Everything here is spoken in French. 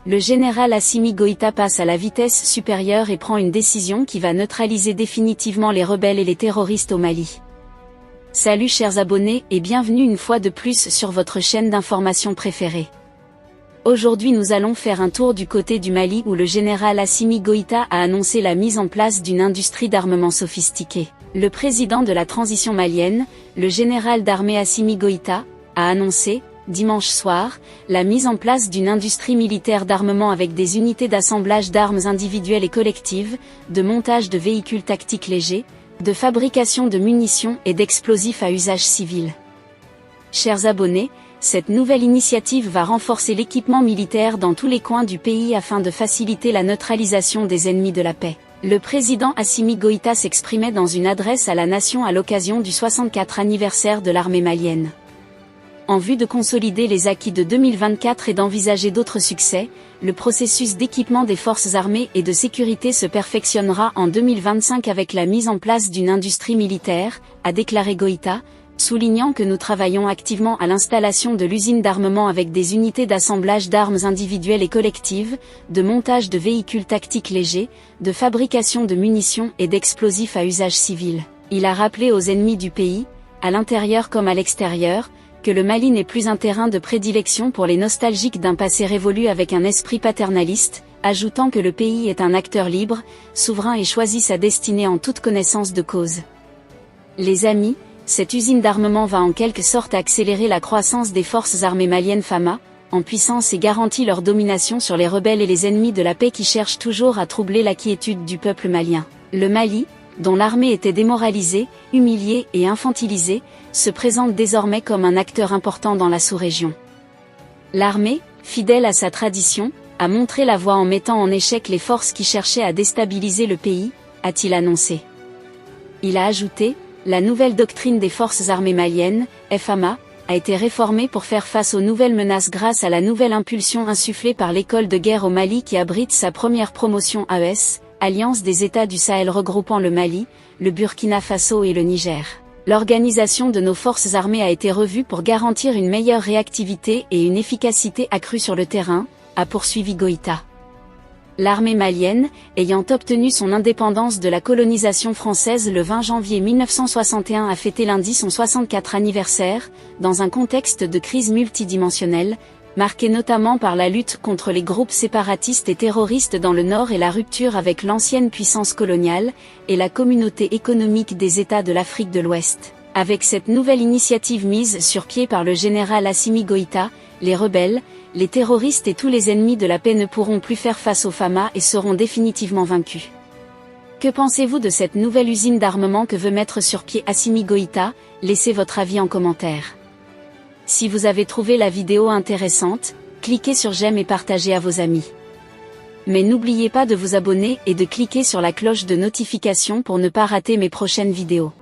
Le général Assimi Goïta passe à la vitesse supérieure et prend une décision qui va neutraliser définitivement les rebelles et les terroristes au Mali. Salut chers abonnés et bienvenue une fois de plus sur votre chaîne d'information préférée. Aujourd'hui nous allons faire un tour du côté du Mali où le général Assimi Goïta a annoncé la mise en place d'une industrie d'armement sophistiquée. Le président de la transition malienne, le général d'armée Assimi Goïta, a annoncé, dimanche soir, la mise en place d'une industrie militaire d'armement avec des unités d'assemblage d'armes individuelles et collectives, de montage de véhicules tactiques légers, de fabrication de munitions et d'explosifs à usage civil. Chers abonnés, cette nouvelle initiative va renforcer l'équipement militaire dans tous les coins du pays afin de faciliter la neutralisation des ennemis de la paix. Le président Assimi Goïta s'exprimait dans une adresse à la nation à l'occasion du 64e anniversaire de l'armée malienne. En vue de consolider les acquis de 2024 et d'envisager d'autres succès, le processus d'équipement des forces armées et de sécurité se perfectionnera en 2025 avec la mise en place d'une industrie militaire, a déclaré Goïta, soulignant que nous travaillons activement à l'installation de l'usine d'armement avec des unités d'assemblage d'armes individuelles et collectives, de montage de véhicules tactiques légers, de fabrication de munitions et d'explosifs à usage civil. Il a rappelé aux ennemis du pays, à l'intérieur comme à l'extérieur, que le Mali n'est plus un terrain de prédilection pour les nostalgiques d'un passé révolu avec un esprit paternaliste, ajoutant que le pays est un acteur libre, souverain et choisit sa destinée en toute connaissance de cause. Les amis, cette usine d'armement va en quelque sorte accélérer la croissance des forces armées maliennes FAMA, en puissance et garantit leur domination sur les rebelles et les ennemis de la paix qui cherchent toujours à troubler la quiétude du peuple malien. Le Mali, dont l'armée était démoralisée, humiliée et infantilisée, se présente désormais comme un acteur important dans la sous-région. L'armée, fidèle à sa tradition, a montré la voie en mettant en échec les forces qui cherchaient à déstabiliser le pays, a-t-il annoncé. Il a ajouté, la nouvelle doctrine des forces armées maliennes, FAMA, a été réformée pour faire face aux nouvelles menaces grâce à la nouvelle impulsion insufflée par l'école de guerre au Mali qui abrite sa première promotion AES, Alliance des États du Sahel regroupant le Mali, le Burkina Faso et le Niger. L'organisation de nos forces armées a été revue pour garantir une meilleure réactivité et une efficacité accrue sur le terrain, a poursuivi Goïta. L'armée malienne, ayant obtenu son indépendance de la colonisation française le 20 janvier 1961 a fêté lundi son 64e anniversaire, dans un contexte de crise multidimensionnelle, marqué notamment par la lutte contre les groupes séparatistes et terroristes dans le Nord et la rupture avec l'ancienne puissance coloniale, et la communauté économique des États de l'Afrique de l'Ouest. Avec cette nouvelle initiative mise sur pied par le général Assimi Goïta, les rebelles, les terroristes et tous les ennemis de la paix ne pourront plus faire face aux FAMA et seront définitivement vaincus. Que pensez-vous de cette nouvelle usine d'armement que veut mettre sur pied Assimi Goïta? Laissez votre avis en commentaire. Si vous avez trouvé la vidéo intéressante, cliquez sur j'aime et partagez à vos amis. Mais n'oubliez pas de vous abonner et de cliquer sur la cloche de notification pour ne pas rater mes prochaines vidéos.